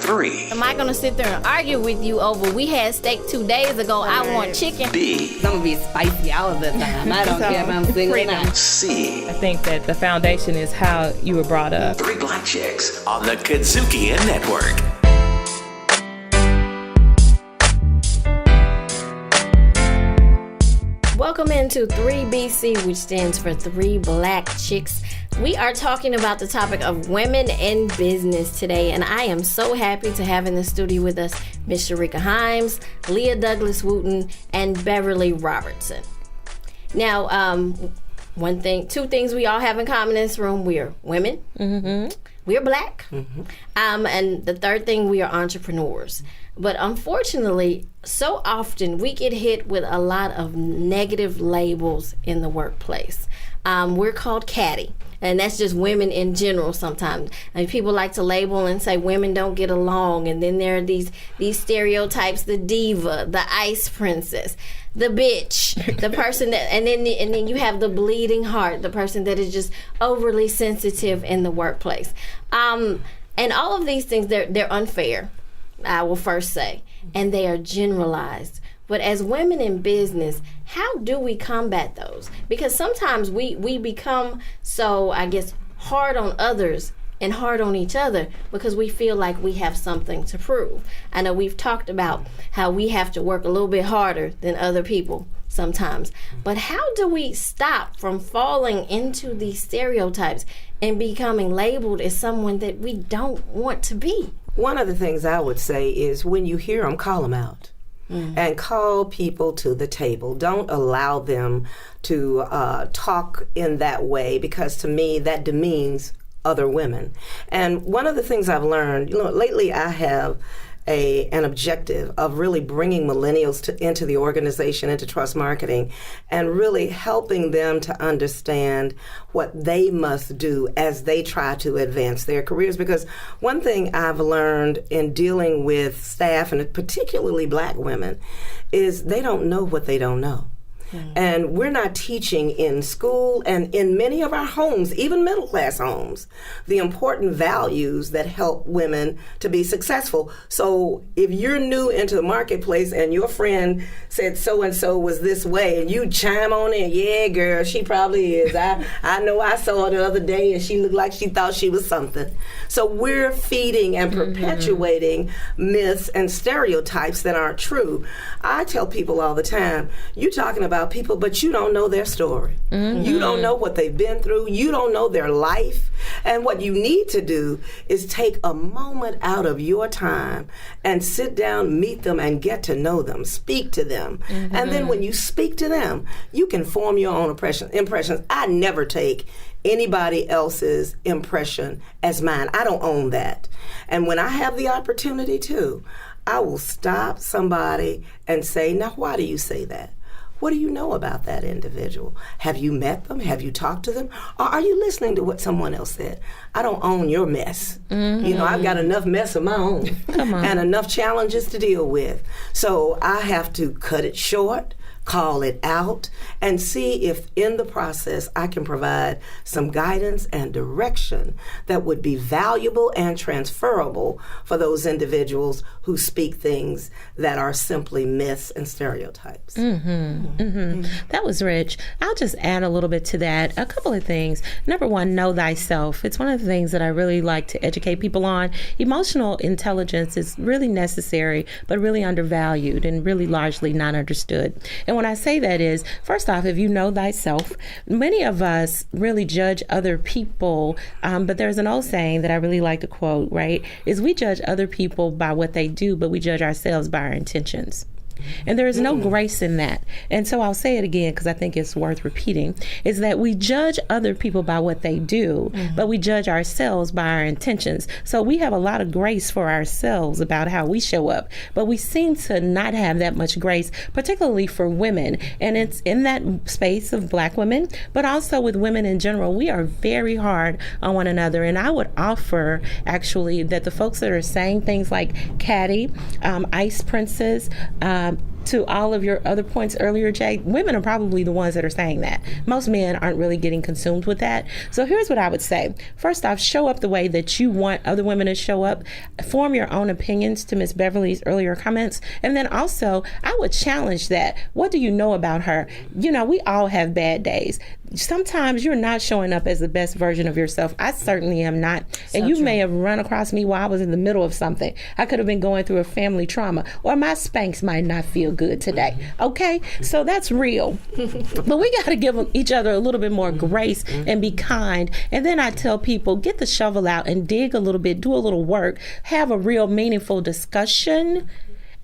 3. Am I going to sit there and argue with you over we had steak 2 days ago, I want chicken? B. I'm going to be spicy all of the time. I don't care if I'm single or not. C. I think that the foundation is how you were brought up. 3 Black Chicks on the KUDZUKIAN Network. Welcome into 3BC, which stands for 3 Black Chicks. We are talking about the topic of women in business today, and I am so happy to have in the studio with us Miss Sherica Hymes, Leah Douglas Wooten, and Beverly Robertson. Now, two things we all have in common in this room: we are women, we are black, and the third thing, we are entrepreneurs. But unfortunately, so often we get hit with a lot of negative labels in the workplace. We're called catty, and that's just women in general sometimes. I mean, people like to label and say women don't get along, and then there are these stereotypes: the diva, the ice princess, the bitch, the person that, and then you have the bleeding heart, the person that is just overly sensitive in the workplace. And all of these things, they're unfair, I will first say, and they are generalized. But as women in business, how do we combat those? Because sometimes we become so, I guess, hard on others and hard on each other because we feel like we have something to prove. I know we've talked about how we have to work a little bit harder than other people sometimes. But how do we stop from falling into these stereotypes and becoming labeled as someone that we don't want to be? One of the things I would say is when you hear them, call them out. And call people to the table. Don't allow them to talk in that way, because to me that demeans other women. And one of the things I've learned, lately I have an objective of really bringing millennials into the organization, into trust marketing, and really helping them to understand what they must do as they try to advance their careers. Because one thing I've learned in dealing with staff, and particularly black women, is they don't know what they don't know. And we're not teaching in school and in many of our homes, even middle-class homes, the important values that help women to be successful. So if you're new into the marketplace and your friend said so-and-so was this way, and you chime on in, yeah, girl, she probably is. I know I saw her the other day and she looked like she thought she was something. So we're feeding and perpetuating myths and stereotypes that aren't true. I tell people all the time, you're talking about people, but you don't know their story. You don't know what they've been through. You don't know their life. And what you need to do is take a moment out of your time and sit down, meet them, and get to know them, speak to them. And then when you speak to them, you can form your own impressions. I never take anybody else's impression as mine. I don't own that. And when I have the opportunity to, I will stop somebody and say, now, why do you say that? What do you know about that individual? Have you met them? Have you talked to them? Or are you listening to what someone else said? I don't own your mess. I've got enough mess of my own and enough challenges to deal with. So I have to cut it short, call it out, and see if in the process I can provide some guidance and direction that would be valuable and transferable for those individuals who speak things that are simply myths and stereotypes. That was rich. I'll just add a little bit to that. A couple of things. Number one, know thyself. It's one of the things that I really like to educate people on. Emotional intelligence is really necessary, but really undervalued and really largely not understood. And when I say that is, first off, if you know thyself, many of us really judge other people, but there's an old saying that I really like to quote, right, is we judge other people by what they do, but we judge ourselves by our intentions. And there is no grace in that. And so I'll say it again because I think it's worth repeating, is that we judge other people by what they do, but we judge ourselves by our intentions. So we have a lot of grace for ourselves about how we show up, but we seem to not have that much grace, particularly for women. And it's in that space of black women, but also with women in general. We are very hard on one another. And I would offer, actually, that the folks that are saying things like catty, ice princess, to all of your other points earlier, Jay, women are probably the ones that are saying that. Most men aren't really getting consumed with that. So here's what I would say. First off, show up the way that you want other women to show up. Form your own opinions, to Miss Beverly's earlier comments. And then also, I would challenge that. What do you know about her? You know, we all have bad days. Sometimes you're not showing up as the best version of yourself. I certainly am not. And you may have run across me while I was in the middle of something. I could have been going through a family trauma, or my Spanx might not feel good today. Okay? So that's real. But we got to give each other a little bit more grace and be kind. And then I tell people, get the shovel out and dig a little bit, do a little work, have a real meaningful discussion,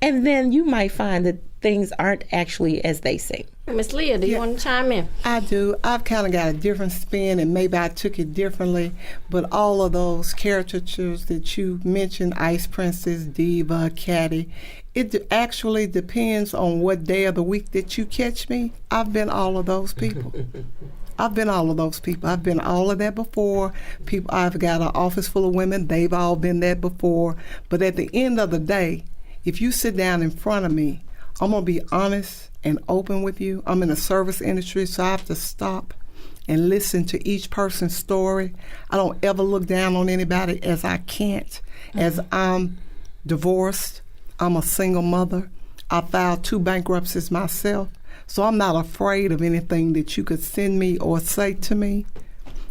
and then you might find that things aren't actually as they seem. Miss Leah, do you want to chime in? I do. I've kind of got a different spin, and maybe I took it differently, but all of those caricatures that you mentioned, Ice Princess, Diva, Caddy, it actually depends on what day of the week that you catch me. I've been all of those people. I've been all of those people. I've been all of that before. I've got an office full of women. They've all been that before. But at the end of the day, if you sit down in front of me, I'm going to be honest and open with you. I'm in the service industry, so I have to stop and listen to each person's story. I don't ever look down on anybody as I can't. As I'm divorced, I'm a single mother. I filed 2 bankruptcies myself, so I'm not afraid of anything that you could send me or say to me.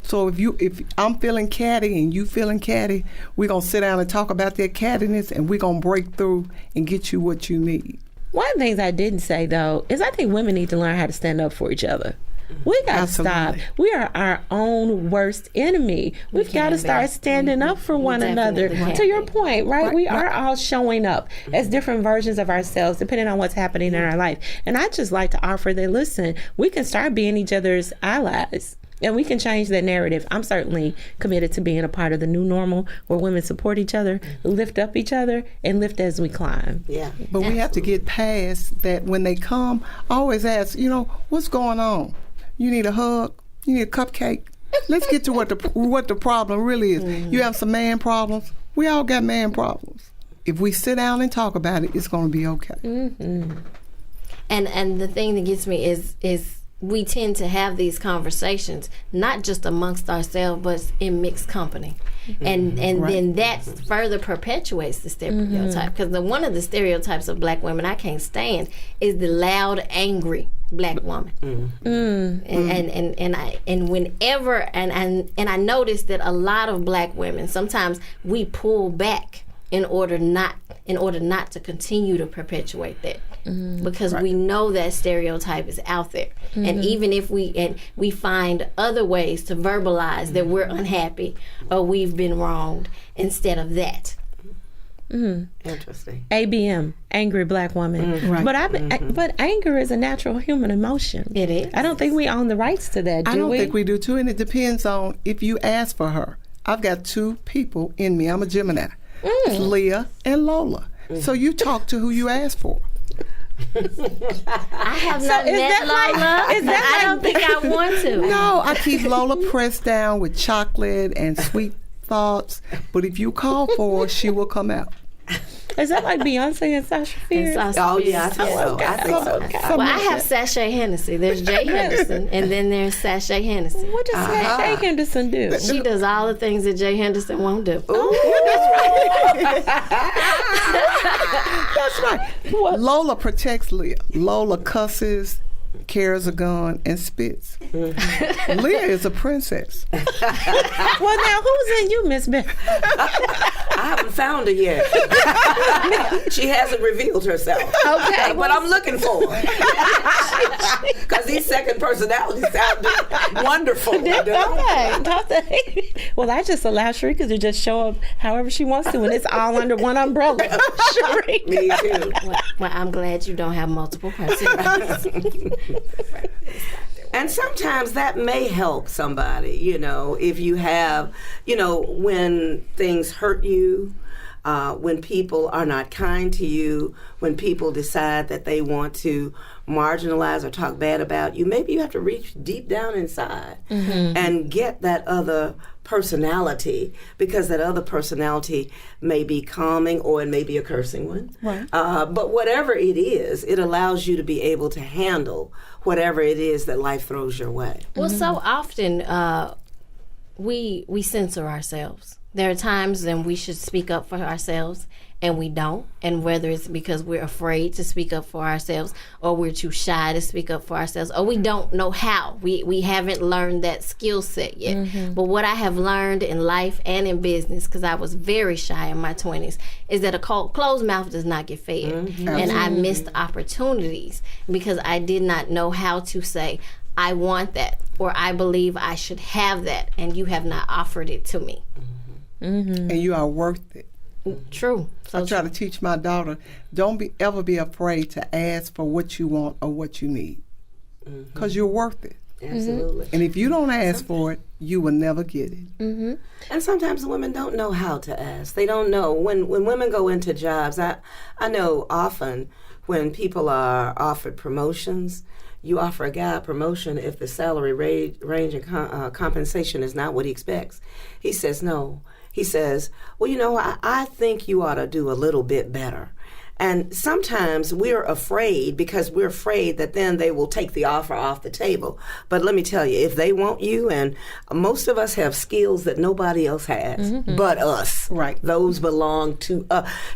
So if I'm feeling catty and you feeling catty, we're going to sit down and talk about that cattiness, and we're going to break through and get you what you need. One of the things I didn't say, though, is I think women need to learn how to stand up for each other. We got to stop. We are our own worst enemy. We've got to start standing up for one another. To your point, right? We are all showing up as different versions of ourselves, depending on what's happening in our life. And I just like to offer that, listen, we can start being each other's allies. And we can change that narrative. I'm certainly committed to being a part of the new normal where women support each other, lift up each other, and lift as we climb. Yeah. But we have to get past that. When they come, I always ask, what's going on? You need a hug? You need a cupcake? Let's get to what the problem really is. Mm-hmm. You have some man problems. We all got man problems. If we sit down and talk about it, it's going to be okay. Mm-hmm. And the thing that gets me is we tend to have these conversations not just amongst ourselves, but in mixed company. And then that further perpetuates the stereotype. Because one of the stereotypes of black women I can't stand is the loud, angry black woman. And whenever I notice that a lot of black women, sometimes we pull back in order not to continue to perpetuate that. Because we know that stereotype is out there. And even if we find other ways to verbalize that we're unhappy or we've been wronged instead of that. Interesting. ABM, angry black woman. Right. But anger is a natural human emotion. It is. I don't think we own the rights to that, do we? I don't think we do too, and it depends on if you ask for her. I've got 2 people in me. I'm a Gemini. It's Leah and Lola. So you talk to who you ask for. I have not met Lola. I don't think I want to. No, I keep Lola pressed down with chocolate and sweet thoughts. But if you call for her, she will come out. Is that like Beyonce and Sasha Fierce? Oh, yeah, I think so. Well, I have Sashay Hennessy. There's Jay Henderson, and then there's Sashay Hennessy. What does Sashay Henderson do? She does all the things that Jay Henderson won't do. That's right. What? Lola protects Leah. Lola cusses, carries a gun, and spits. Leah is a princess. Well, now, who's in you, Miss Beverly? I haven't found her yet. She hasn't revealed herself. Okay. But I'm looking for her. Because these second personalities sound wonderful. Don't they? Well, I just allow Sherica to just show up however she wants to, and it's all under one umbrella. Sherica. Me too. Well, I'm glad you don't have multiple personalities. And sometimes that may help somebody, if you have, when things hurt you, when people are not kind to you, when people decide that they want to marginalize or talk bad about you, maybe you have to reach deep down inside and get that other personality, because that other personality may be calming or it may be a cursing one. Right. But whatever it is, it allows you to be able to handle whatever it is that life throws your way. Well, so often we censor ourselves. There are times when we should speak up for ourselves and we don't, and whether it's because we're afraid to speak up for ourselves, or we're too shy to speak up for ourselves, or we don't know how. We haven't learned that skill set yet. But what I have learned in life and in business, because I was very shy in my 20s, is that a closed mouth does not get fed. And I missed opportunities because I did not know how to say, I want that, or I believe I should have that, and you have not offered it to me. And you are worth it. True. I try to teach my daughter, don't ever be afraid to ask for what you want or what you need, because you're worth it. Absolutely. And if you don't ask for it, you will never get it. And sometimes women don't know how to ask. They don't know. When women go into jobs, I know often when people are offered promotions, you offer a guy a promotion if the salary range and compensation is not what he expects. He says no. He says, well, you know, I think you ought to do a little bit better. And sometimes we're afraid because we're afraid that then they will take the offer off the table. But let me tell you, if they want you, and most of us have skills that nobody else has but us. Right. Those belong to,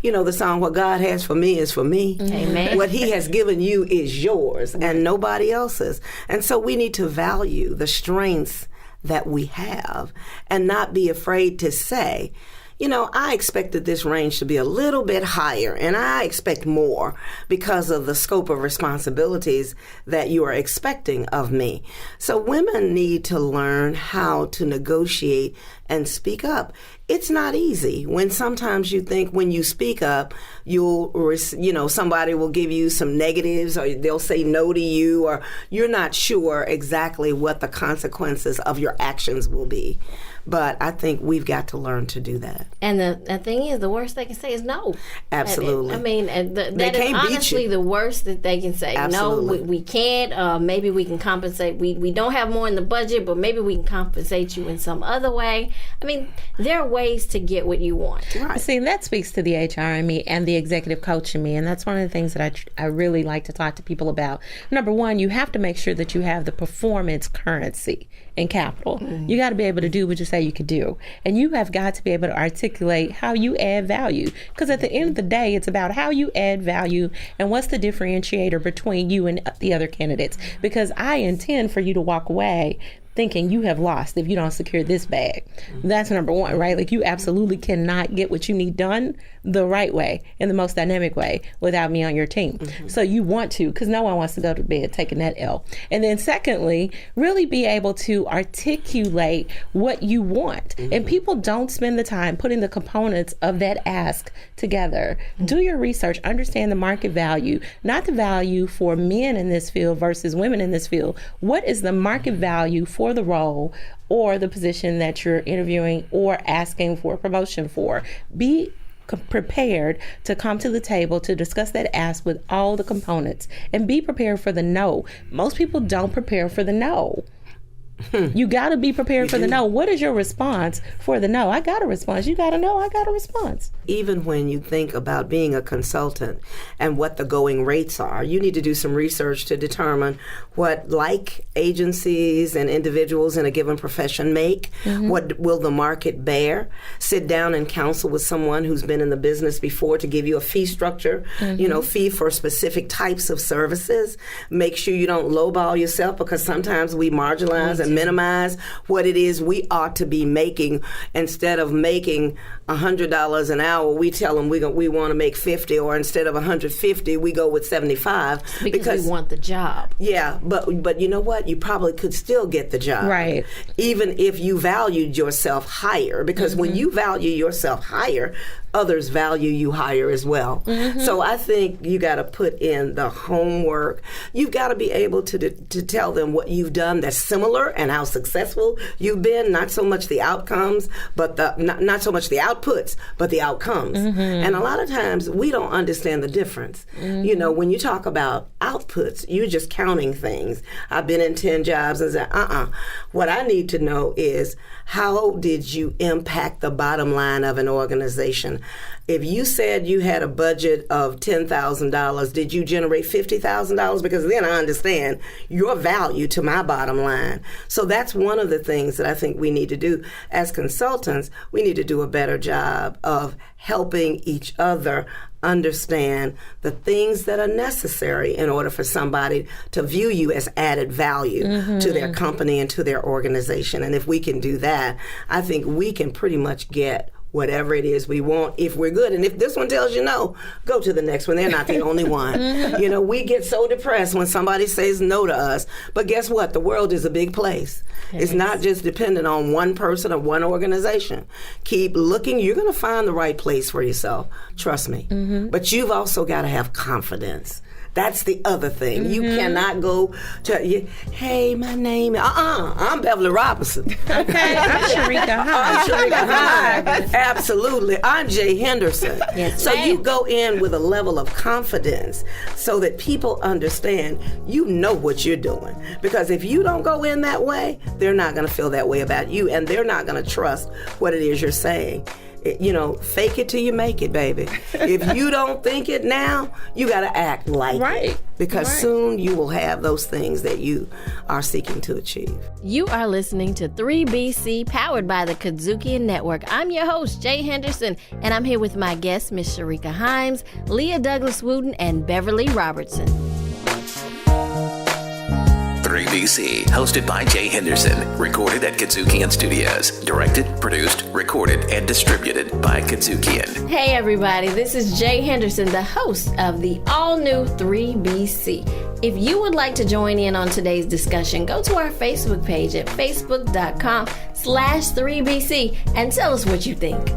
you know, the song, what God has for me is for me. Amen. What he has given you is yours and nobody else's. And so we need to value the strengths that we have and not be afraid to say, you know, I expected this range to be a little bit higher, and I expect more because of the scope of responsibilities that you are expecting of me. So women need to learn how to negotiate and speak up. It's not easy when sometimes you think when you speak up, somebody will give you some negatives, or they'll say no to you, or you're not sure exactly what the consequences of your actions will be. But I think we've got to learn to do that. And the thing is, the worst they can say is no. Absolutely. I mean, that is honestly the worst that they can say. Absolutely. No, we can't. Maybe we can compensate. We don't have more in the budget, but maybe we can compensate you in some other way. I mean, there are ways to get what you want. Right. See, that speaks to the HR in me and the executive coach in me, and that's one of the things that I really like to talk to people about. Number one, you have to make sure that you have the performance currency in capital. You got to be able to do what you say you could do, and you have got to be able to articulate how you add value, because at the end of the day, it's about how you add value and what's the differentiator between you and the other candidates, because I intend for you to walk away thinking you have lost if you don't secure this bag. That's number one, right? Like, you absolutely cannot get what you need done the right way, in the most dynamic way, without me on your team. So you want to, because no one wants to go to bed taking that L. And then secondly, really be able to articulate what you want. And people don't spend the time putting the components of that ask together. Do your research, understand the market value, not the value for men in this field versus women in this field. What is the market value for the role or the position that you're interviewing or asking for a promotion for? Be prepared to come to the table to discuss that ask with all the components, and be prepared for the no. Most people don't prepare for the no. You got to be prepared for the no. What is your response for the no? I got a response. You got to know I got a response. Even when you think about being a consultant and what the going rates are, you need to do some research to determine what agencies and individuals in a given profession make. What will the market bear? Sit down and counsel with someone who's been in the business before to give you a fee structure, fee for specific types of services. Make sure you don't lowball yourself, because sometimes we marginalize and minimize what it is we ought to be making. Instead of making $100 an hour, we tell them we want to make 50, or instead of 150, we go with 75 because we want the job. Yeah, but you know what? You probably could still get the job, right? Even if you valued yourself higher, because when you value yourself higher, others value you higher as well. So I think you got to put in the homework. You've got to be able to tell them what you've done that's similar and how successful you've been. Not so much the outcomes, but not so much the outcomes, outputs, but the outcomes. And a lot of times we don't understand the difference. You know, when you talk about outputs, you're just counting things. I've been in 10 jobs and said, what I need to know is, how did you impact the bottom line of an organization? If you said you had a budget of $10,000, did you generate $50,000? Because then I understand your value to my bottom line. So that's one of the things that I think we need to do as consultants. We need to do a better job of helping each other understand the things that are necessary in order for somebody to view you as added value to their company and to their organization. And if we can do that, I think we can pretty much get whatever it is we want if we're good. And if this one tells you no, go to the next one. They're not the only one. You know, we get so depressed when somebody says no to us. But guess what? The world is a big place. It's not just dependent on one person or one organization. Keep looking. You're going to find the right place for yourself. Trust me. But you've also got to have confidence. That's the other thing. You cannot go to, hey, my name is, I'm Beverly Robertson. Okay, I'm Sherica. I'm Sherica. Hi. Absolutely. I'm Jay Henderson. Yes, so ma'am. you go in with a level of confidence so that people understand you know what you're doing. Because if you don't go in that way, they're not going to feel that way about you, and they're not going to trust what it is you're saying. You know, fake it till you make it, baby. If you don't think it now, you got to act like it. Because soon you will have those things that you are seeking to achieve. You are listening to 3BC, powered by the KUDZUKIAN Network. I'm your host, Jay Henderson, and I'm here with my guests, Miss Sherica Hymes, Leah Douglas Wooten, and Beverly Robertson. 3BC, hosted by Jay Henderson, recorded at KUDZUKIAN Studios, directed, produced, recorded, and distributed by KUDZUKIAN. Hey everybody, this is Jay Henderson, the host of the all-new 3BC. If you would like to join in on today's discussion, go to our Facebook page at facebook.com/3BC and tell us what you think.